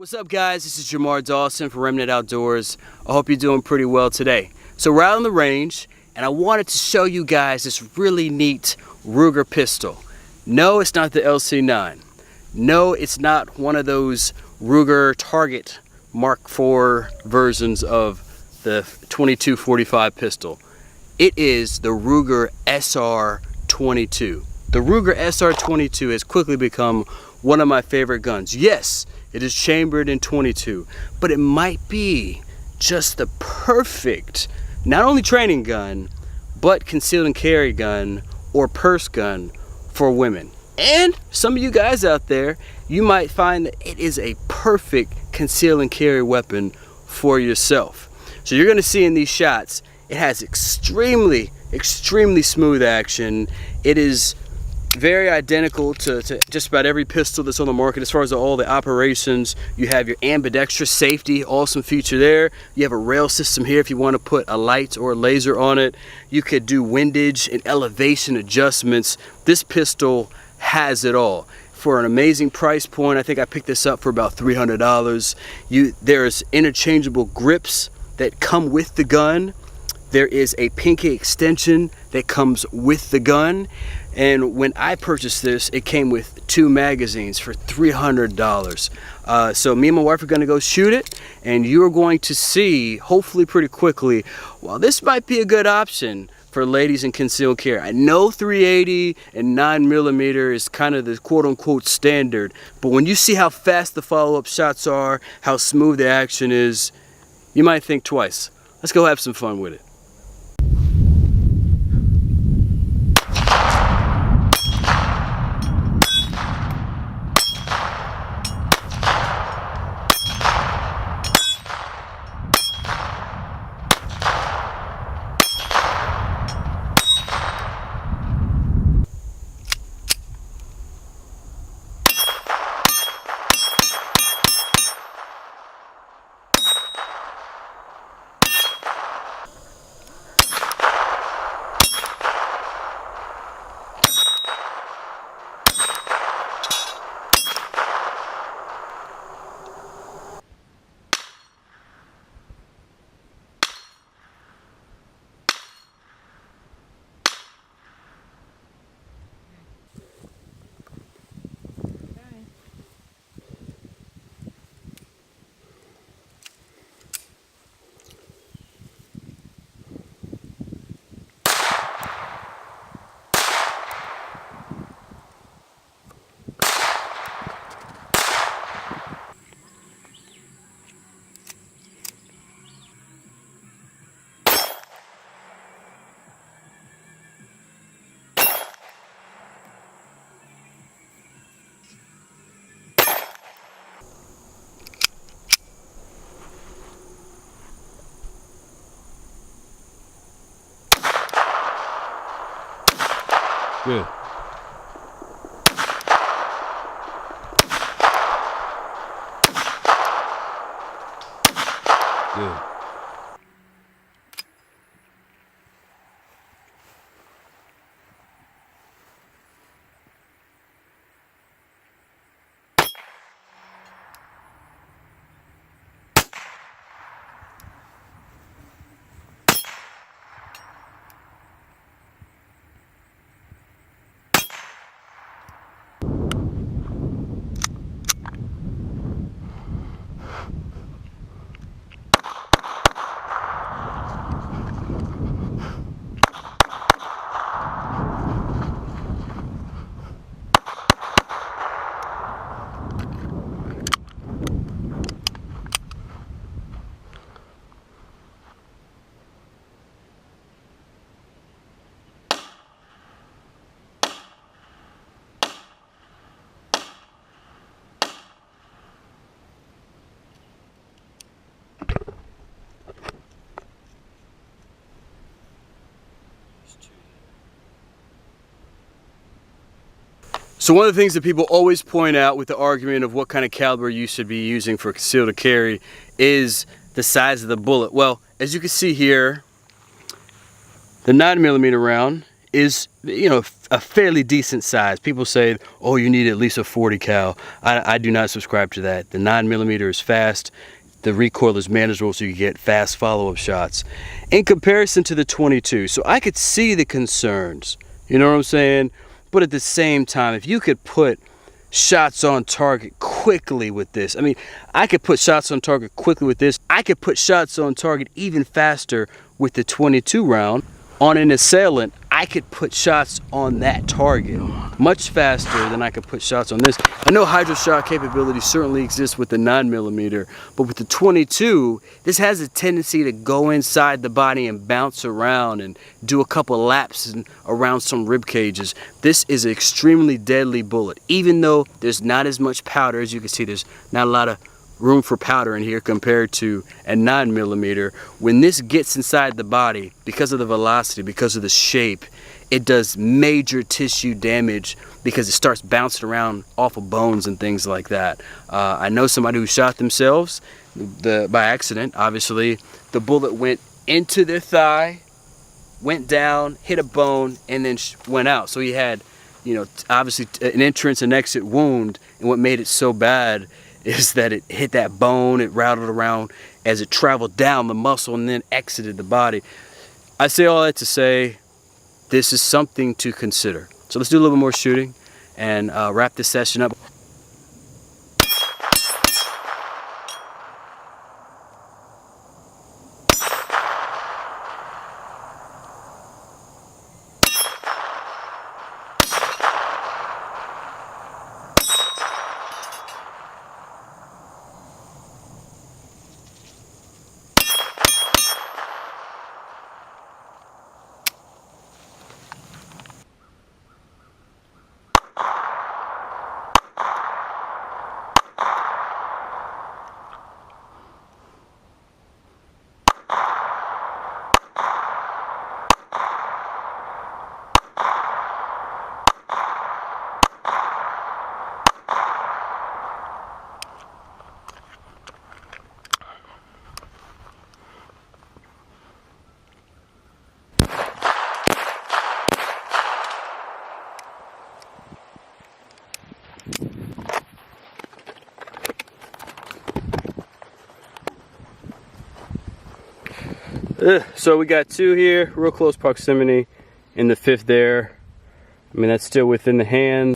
What's up, guys? This is Jamar Dawson for Remnant Outdoors. I hope you're doing pretty well today. So we're out on the range and I wanted to show you guys this really neat Ruger pistol. No, it's not the LC9. No, it's not one of those Ruger Target Mark IV versions of the 2245 pistol. It is the Ruger SR22. The Ruger SR22 has quickly become one of my favorite guns. Yes, it is chambered in 22, but it might be just the perfect, not only training gun, but concealed and carry gun or purse gun for women. And some of you guys out there, you might find that it is a perfect conceal and carry weapon for yourself. So you're gonna see in these shots, it has extremely smooth action. It is very identical to just about every pistol that's on the market as far as all the operations. You have your ambidextrous safety, awesome feature there. You have a rail system here if you want to put a light or a laser on it. You could do windage and elevation adjustments. This pistol has it all. For an amazing price point, I think I picked this up for about $300. There's interchangeable grips that come with the gun. There is a pinky extension that comes with the gun. And when I purchased this, it came with 2 magazines for $300. So me and my wife are gonna go shoot it, and you're going to see, hopefully pretty quickly, well, this might be a good option for ladies in concealed carry. I know 380 and 9mm is kind of the quote-unquote standard, but when you see how fast the follow-up shots are, how smooth the action is, you might think twice. Let's go have some fun with it. Good. Good. So one of the things that people always point out with the argument of what kind of caliber you should be using for concealed to carry is the size of the bullet. Well, as you can see here, the 9mm round is, you know, a fairly decent size. People say, oh, you need at least a 40 cal. I do not subscribe to that. The 9mm is fast. The recoil is manageable, so you get fast follow-up shots in comparison to the 22. So I could see the concerns, you know what I'm saying? But at the same time, if you could put shots on target quickly with this, I mean, I could put shots on target quickly with this. I could put shots on target even faster with the 22 round. On an assailant, I could put shots on that target much faster than I could put shots on this. I know hydro shot capability certainly exists with the 9mm, but with the 22, this has a tendency to go inside the body and bounce around and do a couple laps around some rib cages. This is an extremely deadly bullet. Even though there's not as much powder, as you can see, there's not a lot of room for powder in here compared to a 9mm. When this gets inside the body, because of the velocity, because of the shape, it does major tissue damage because it starts bouncing around off of bones and things like that. I know somebody who shot themselves by accident. Obviously, the bullet went into their thigh, went down, hit a bone, and then went out. So he had, you know, obviously an entrance and exit wound, and what made it so bad is that it hit that bone, it rattled around as it traveled down the muscle and then exited the body. I say all that to say this is something to consider. So let's do a little bit more shooting and wrap this session up. So we got two here, real close proximity, in the fifth there. I mean, that's still within the hand.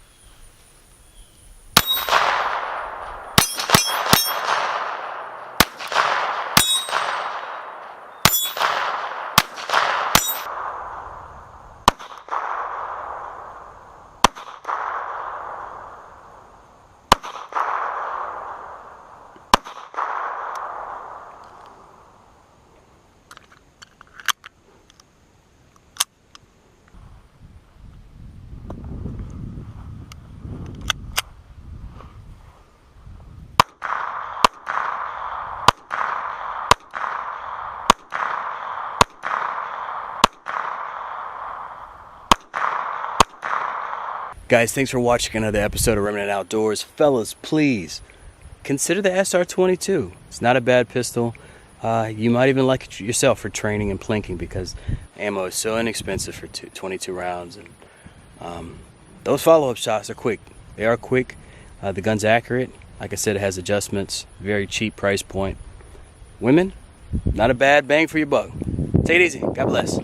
Guys, thanks for watching another episode of Remnant Outdoors. Fellas, please consider the SR22. It's not a bad pistol. You might even like it yourself for training and plinking because ammo is so inexpensive for 22 rounds. And those follow-up shots are quick. They are quick. The gun's accurate. Like I said, it has adjustments. Very cheap price point. Women, not a bad bang for your buck. Take it easy. God bless.